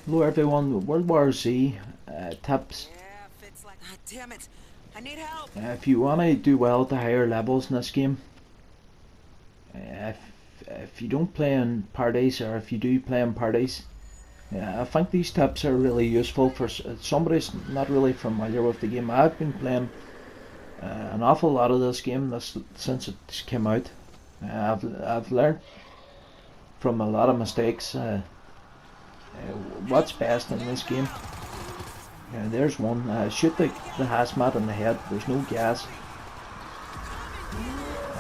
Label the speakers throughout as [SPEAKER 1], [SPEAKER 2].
[SPEAKER 1] Hello everyone, World War Z tips.
[SPEAKER 2] Damn it! I need help.
[SPEAKER 1] If you want to do well at the higher levels in this game, if you don't play in parties, or if you do play in parties, I think these tips are really useful for somebody who's not really familiar with the game. I've been playing an awful lot of this game since it came out. I've learned from a lot of mistakes what's best in this game. There's one. Shoot the hazmat in the head. There's no gas.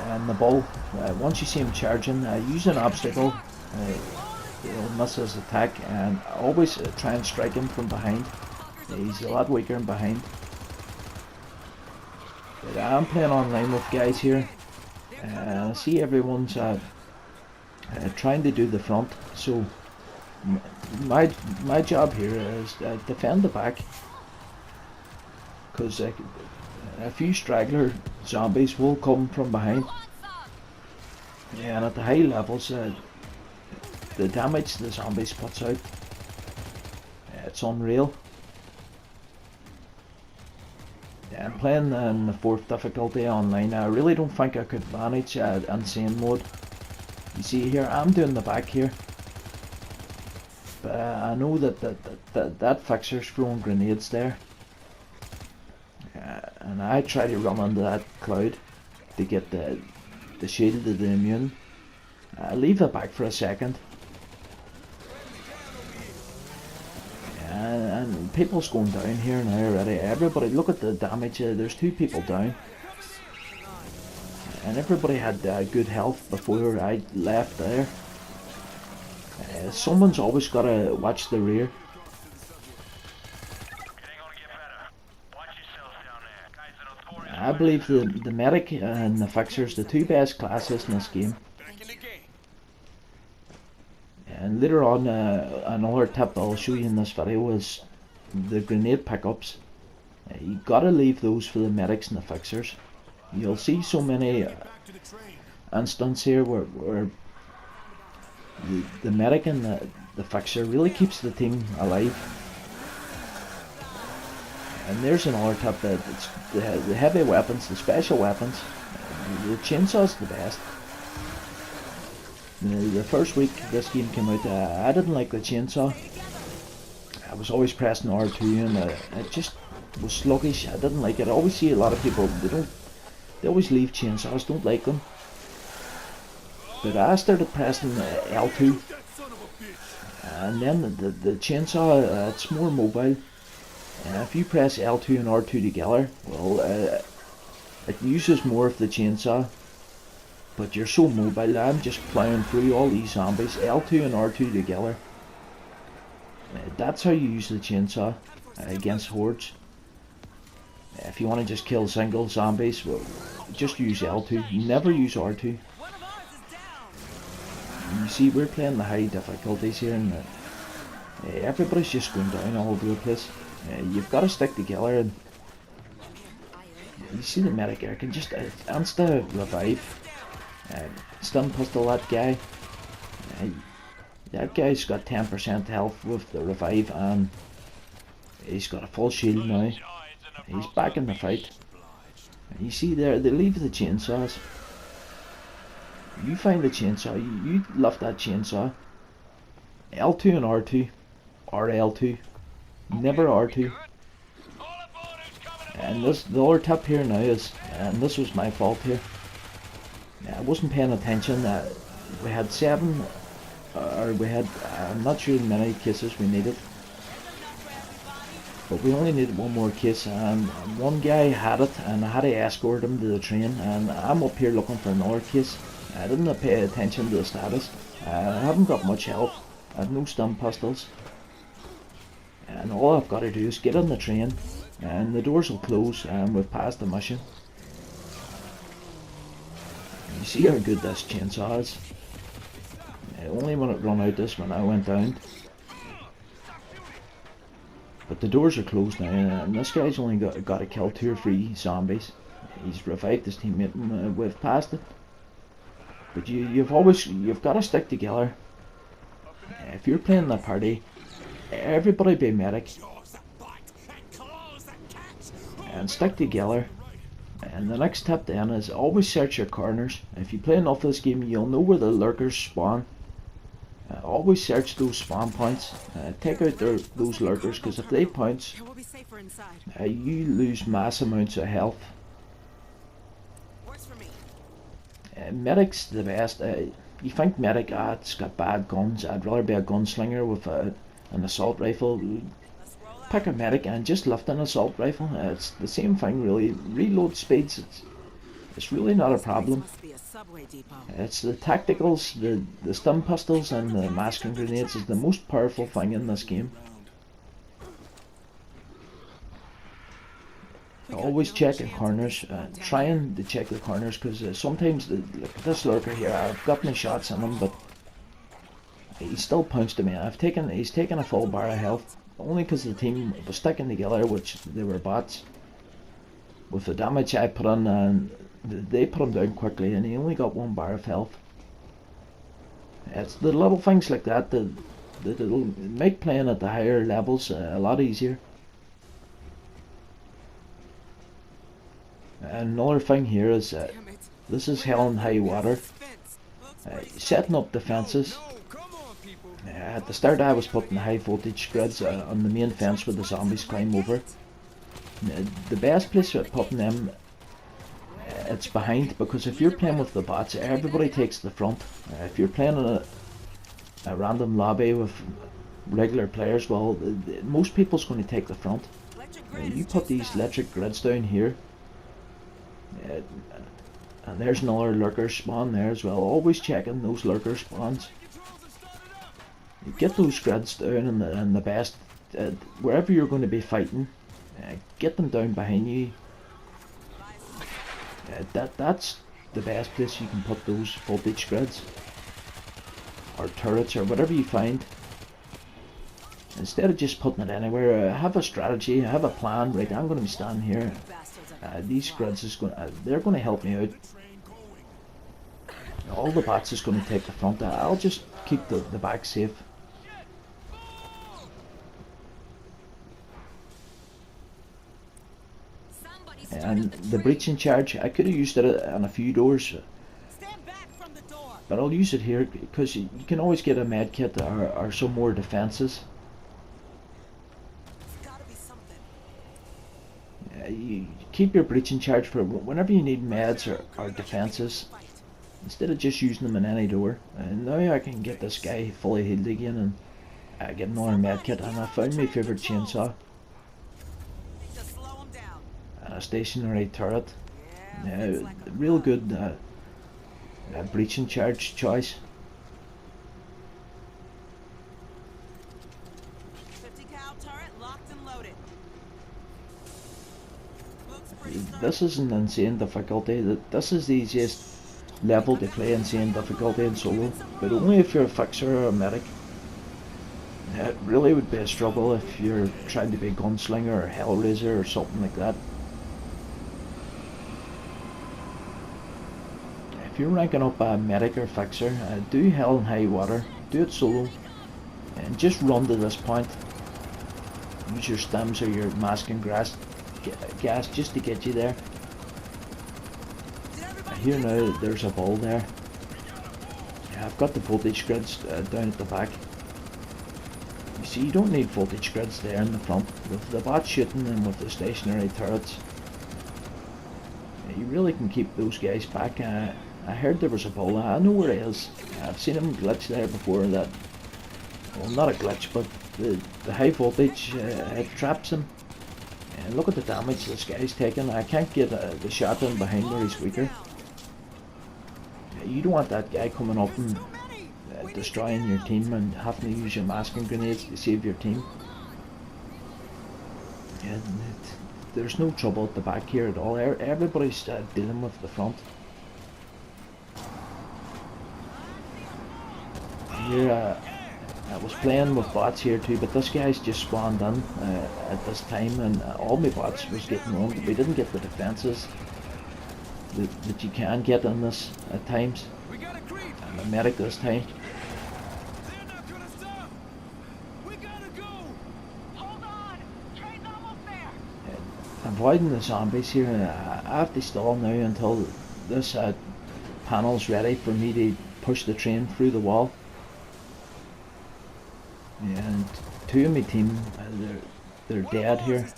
[SPEAKER 1] And the ball, once you see him charging, use an obstacle. He'll miss his attack, and always try and strike him from behind. He's a lot weaker in behind. But I'm playing online with guys here. I see everyone's trying to do the front, so my job here is defend the back, because a few straggler zombies will come from behind, and at the high levels the damage the zombies puts out, it's unreal. I'm playing in the 4th difficulty online. I really don't think I could manage insane mode. You see here, I'm doing the back here. But I know that fixer's throwing grenades there. And I try to run under that cloud to get the shield of the immune. I leave it back for a second. And people's going down here now already. Everybody, look at the damage. There's 2 people down. And everybody had good health before I left there. Someone's always got to watch the rear. I believe the medic and the fixers, the 2 best classes in this game. And later on, another tip I'll show you in this video is the grenade pickups. You gotta leave those for the medics and the fixers. You'll see so many instances here where the medic and the fixer really keeps the team alive. And there's another tip, that it's the heavy weapons, the special weapons. The chainsaw's the best. The first week this game came out, I didn't like the chainsaw. I was always pressing R2 and it just was sluggish. I didn't like it. I always see a lot of people, they always leave chainsaws, don't like them. But I started pressing L2, and then the chainsaw, it's more mobile. If you press L2 and R2 together, well, it uses more of the chainsaw, but you're so mobile. I'm just plowing through all these zombies. L2 and R2 together. That's how you use the chainsaw against hordes. If you want to just kill single zombies, well, just use L2. Never use R2. You see, we're playing the high difficulties here, and everybody's just going down all over the place. You've got to stick together, and you see the medic here can just insta revive. Stun pistol that guy. That guy's got 10% health with the revive, and he's got a full shield now. He's back in the fight. You see there, they leave the chainsaws. You find the chainsaw, you lift that chainsaw. L2 and R2, or L2, never R2. And the other tip here now is, and this was my fault here, I wasn't paying attention. We had 7, or we had, I'm not sure how many cases we needed, but we only needed 1 more case, and one guy had it, and I had to escort him to the train, and I'm up here looking for another case. I didn't pay attention to the status. I haven't got much health. I have no stun pistols. And all I've got to do is get on the train, and the doors will close, and we've passed the mission. You see how good this chainsaw is. Only when it run out this when I went down. But the doors are closed now, and this guy's only got to kill 2 or 3 zombies. He's revived his teammate, and we've passed it. But you've got to stick together. If you're playing the party, everybody be medic and stick together. And the next tip then is always search your corners. If you play enough of this game, you'll know where the lurkers spawn. Always search those spawn points. Take out those lurkers, because if they pounce, you lose mass amounts of health. Medic's the best. You think medic, it's got bad guns. I'd rather be a gunslinger with an assault rifle. Pick a medic and just lift an assault rifle. It's the same thing really. Reload speeds, it's really not a problem. It's the tacticals, the stun pistols and the masking grenades is the most powerful thing in this game. Always check the corners, trying to check the corners, because sometimes, look at this lurker here, I've got my shots in him, but he still pounced at me. He's taken a full bar of health, only because the team was sticking together, which they were bots. With the damage I put on, and they put him down quickly, and he only got 1 bar of health. It's the little things like that that'll make playing at the higher levels a lot easier. Another thing here is this is hell and high water. Setting up defences. At the start I was putting high voltage grids on the main fence where the zombies climb over. The best place for putting them, it's behind, because if you're playing with the bots, everybody takes the front. If you're playing in a random lobby with regular players, well, most people's going to take the front. You put these electric grids down here, and there's another lurker spawn there as well. Always checking those lurker spawns. You get those grids down in the best, wherever you're going to be fighting, get them down behind you. That's the best place you can put those voltage grids, or turrets, or whatever you find. Instead of just putting it anywhere, have a strategy, have a plan. Right, I'm going to be standing here. These grids they're going to help me out. All the bots is going to take the front. I'll just keep the back safe. And the breaching charge, I could have used it on a few doors, but I'll use it here because you can always get a med kit or some more defenses. You keep your breaching charge for whenever you need meds or defenses, instead of just using them in any door. And now I can get this guy fully healed again and get another med kit, and I found my favourite chainsaw. And a stationary turret. Real good breaching charge choice. This is an insane difficulty. This is the easiest level to play insane difficulty in solo, but only if you're a fixer or a medic. It really would be a struggle if you're trying to be a gunslinger or hellraiser or something like that. If you're ranking up a medic or fixer, do hell and high water, do it solo, and just run to this point. Use your stems or your masking gas just to get you there. Here now, there's a ball there. I've got the voltage grids down at the back. You see, you don't need voltage grids there in the front. With the bots shooting and with the stationary turrets, you really can keep those guys back. I heard there was a ball. I know where it is. I've seen him glitch there before. That, well, not a glitch, but the high voltage it traps him. And look at the damage this guy's taking. I can't get the shot in behind where he's weaker. You don't want that guy coming up and destroying your team and having to use your masking grenades to save your team. And there's no trouble at the back here at all. Everybody's dealing with the front. Here, I was playing with bots here too, but this guy's just spawned in at this time, and all my bots was getting wrong. We didn't get the defenses that you can get in this at times. I'm a medic this time. Avoiding the zombies here. I have to stall now until this panel's ready for me to push the train through the wall. And two of my team, they're dead here.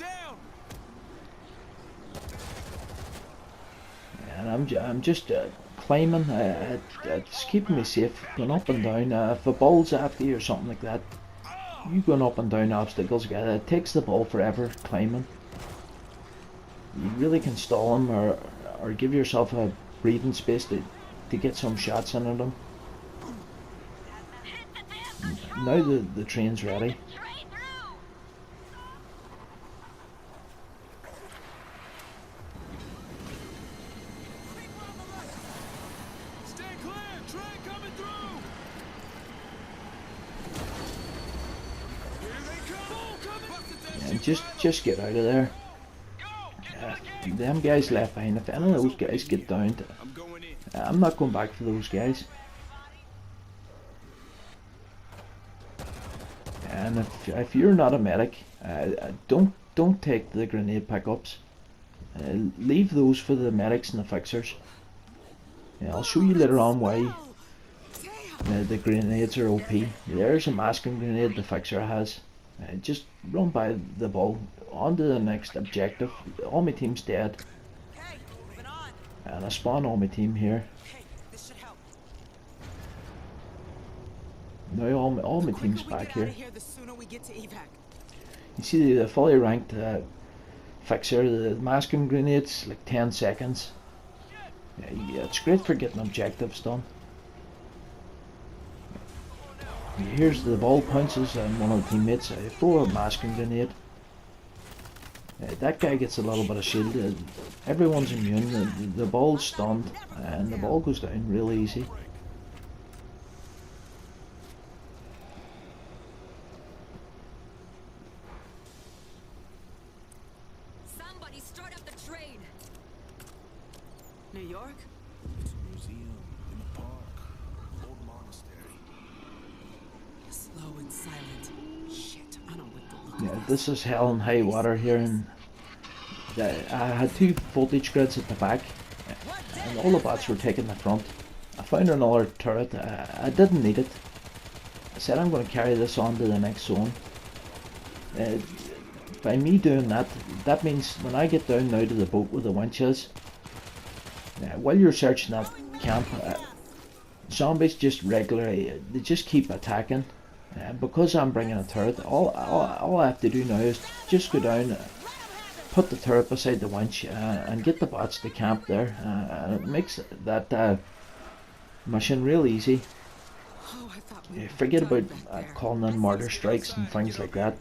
[SPEAKER 1] And I'm just climbing. It's keeping me safe, going up and down. If a bull's after you or something like that, you going up and down obstacles. It takes the ball forever climbing. You really can stall them or give yourself a breathing space to get some shots in at them. Now the train's ready. And just get out of there. Them guys left behind, if any of those guys get downed, I'm not going back for those guys. And if you're not a medic, don't take the grenade pickups. Leave those for the medics and the fixers. Yeah, I'll show you later on why the grenades are OP. There's a masking grenade the fixer has. Just run by the ball on to the next objective. All my team's dead. And I spawn all my team here. Now all my team's back here. You see the fully ranked fixer, the masking grenades, like 10 seconds. Yeah, it's great for getting objectives done. Here's the ball pounces and one of the teammates. I throw a masking grenade. That guy gets a little bit of shield. Everyone's immune. The ball's stunned and the ball goes down real easy.
[SPEAKER 3] Somebody start up the train.
[SPEAKER 2] New York?
[SPEAKER 4] It's a museum in the park. Old monastery.
[SPEAKER 2] Slow and silent. Shit, I don't like the look
[SPEAKER 1] Yeah,
[SPEAKER 2] of
[SPEAKER 1] this is hell and high water here, and I had two voltage grids at the back, and all the bots were taking the front. I found another turret. I didn't need it. I said I'm going to carry this on to the next zone. By me doing that, that means when I get down now to the boat with the winches, while you're searching that camp, zombies just regularly, they just keep attacking. Because I'm bringing a turret, all I have to do now is just go down, put the turret beside the winch, and get the bots to camp there. And it makes that mission real easy.
[SPEAKER 2] Oh, I thought
[SPEAKER 1] Forget about calling in mortar strikes and things like that.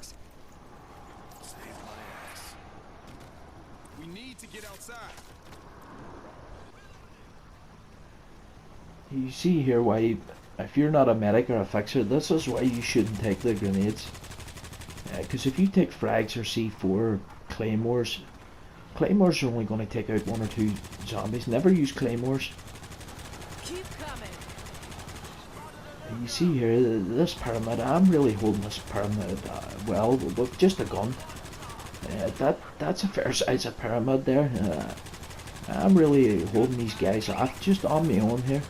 [SPEAKER 4] We need to get outside.
[SPEAKER 1] You see here why, if you're not a medic or a fixer, this is why you shouldn't take the grenades. Because if you take frags or C4 or claymores are only going to take out one or two zombies. Never use claymores.
[SPEAKER 2] keep coming.
[SPEAKER 1] You see here, this pyramid, I'm really holding this pyramid well with just a gun. That's a fair size of pyramid there. I'm really holding these guys off just on my own here.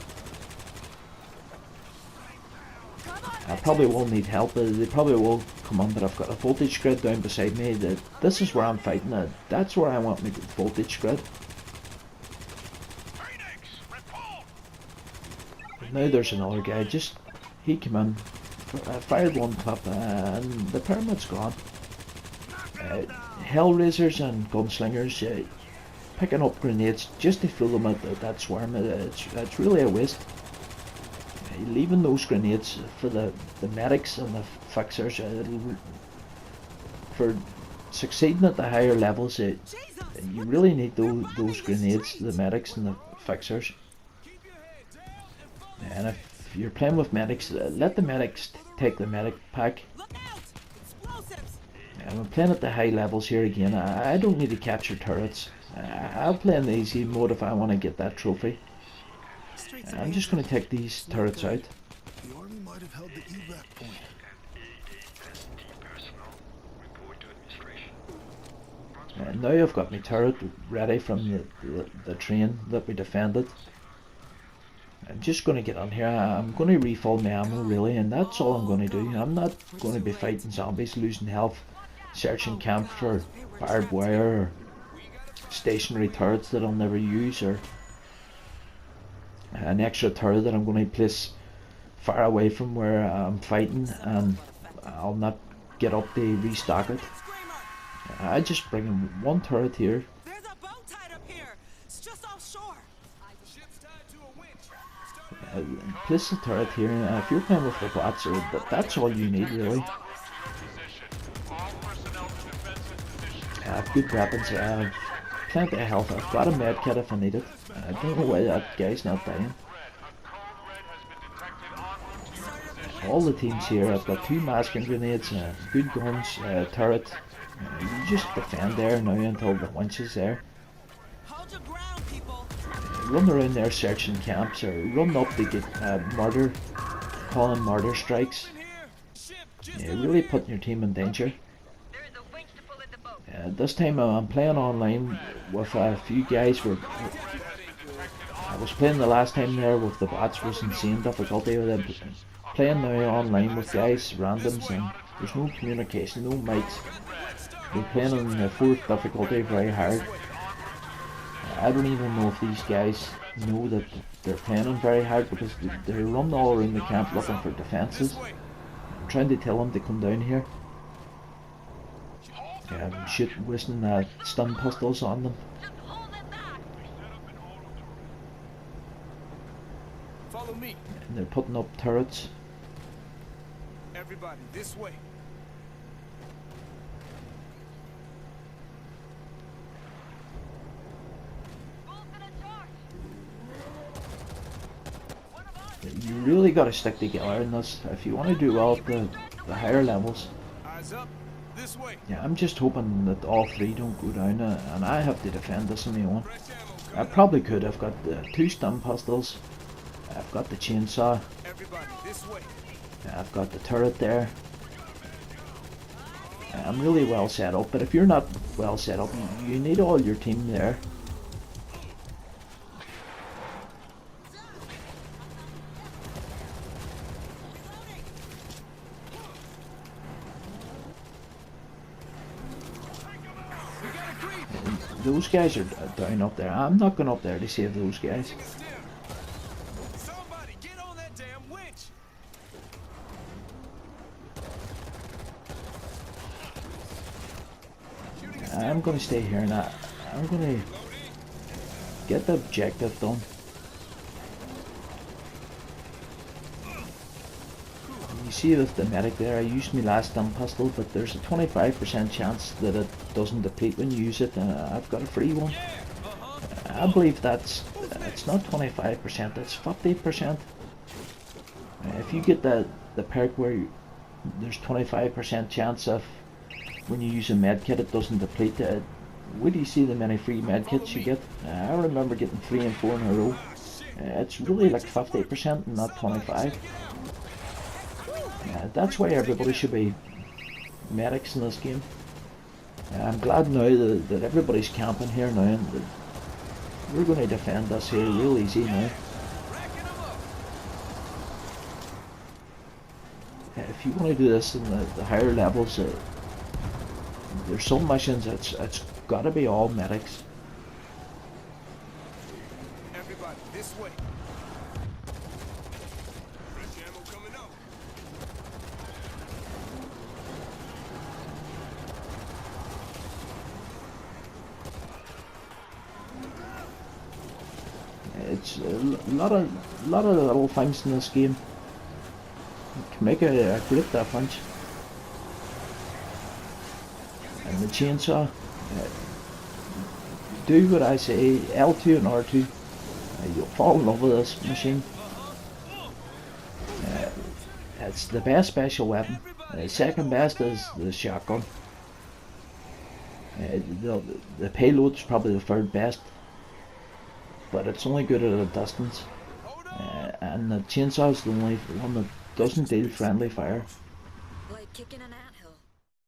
[SPEAKER 1] I probably will need help. They probably will come on, but I've got a voltage grid down beside me. This is where I'm fighting. That's where I want my voltage grid. Now there's another guy. He came in, fired one clip, and the pyramid's gone. Hellraisers and gunslingers picking up grenades just to throw them at that swarm. It's really a waste. Leaving those grenades for the medics and the fixers, for succeeding at the higher levels, you really need those grenades, the medics and the fixers. And if you're playing with medics, let the medics take the medic pack. I'm playing at the high levels here again. I don't need to capture turrets. I'll play in the easy mode if I want to get that trophy. I'm just going to take these turrets out.
[SPEAKER 4] The army might have held the evac point.
[SPEAKER 1] Now I've got my turret ready from the train that we defended. I'm just going to get on here. I'm going to refill my ammo really, and that's all I'm going to do. I'm not going to be fighting zombies, losing health, searching camp for barbed wire or stationary turrets that I'll never use, or an extra turret that I'm going to place far away from where I'm fighting and I'll not get up to restock it. I just bring in one turret here.
[SPEAKER 2] There's a boat tied up here. It's just offshore.
[SPEAKER 4] Ship's tied to a winch.
[SPEAKER 1] Place the turret here, and if you're playing with the bots, that's all you need really. I have good weapons, I have plenty of health, I've got a med kit if I need it. I don't know why that guy's not dying. All the teams here, I've got 2 masking grenades, good guns, turret. You just defend there now until the winch is there.
[SPEAKER 2] Hold your ground, people.
[SPEAKER 1] Run around there searching camps, or run up to get murder, calling murder strikes. Really putting your team in danger.
[SPEAKER 3] There is a winch to pull in the boat.
[SPEAKER 1] This time I'm playing online with a few guys. I was playing the last time there with the bots, was insane difficulty with it. Playing now online with guys, randoms, and there's no communication, no mics. We're playing on the 4th difficulty, very hard. I don't even know if these guys know that they're playing on very hard, because they're running all around the camp looking for defences. I'm trying to tell them to come down here. Wasting stun pistols on them.
[SPEAKER 3] Just hold it back.
[SPEAKER 4] Follow me.
[SPEAKER 1] And they're putting up turrets.
[SPEAKER 4] Everybody, this way.
[SPEAKER 1] You really got to stick together in this if you want to do well at the higher levels.
[SPEAKER 4] Eyes up. This way.
[SPEAKER 1] Yeah, I'm just hoping that all 3 don't go down, and I have to defend this on my own. I probably could. I've got the 2 stun pistols. I've got the chainsaw.
[SPEAKER 4] Everybody, this way.
[SPEAKER 1] I've got the turret there. I'm really well set up, but if you're not well set up, you need all your team there. Those guys are down up there. I'm not going up there to save those guys.
[SPEAKER 4] Somebody get on that damn winch.
[SPEAKER 1] I'm going to stay here and I'm going to get the objective done. You see with the medic there, I used my last stun pistol, but there's a 25% chance that it doesn't deplete when you use it, and I've got a free one. I believe it's not 25%, it's 50%. If you get the perk where there's 25% chance of when you use a medkit it doesn't deplete, where do you see the many free medkits you get? I remember getting 3 and 4 in a row. It's really like 50% and not 25%. That's why everybody should be medics in this game. I'm glad now that everybody's camping here now, and that we're going to defend this here real easy now. If you want to do this in the higher levels, there's some missions it's got to be all medics.
[SPEAKER 4] Everybody, this way. Fresh ammo coming up.
[SPEAKER 1] It's a lot of little things in this game can make a great difference. And the chainsaw, do what I say, L2 and R2, you'll fall in love with this machine. It's the best special weapon. Second best is the shotgun. The payload's probably the third best, but it's only good at a distance. And the chainsaw is the only one that doesn't deal friendly fire.
[SPEAKER 3] Like kicking an anthill.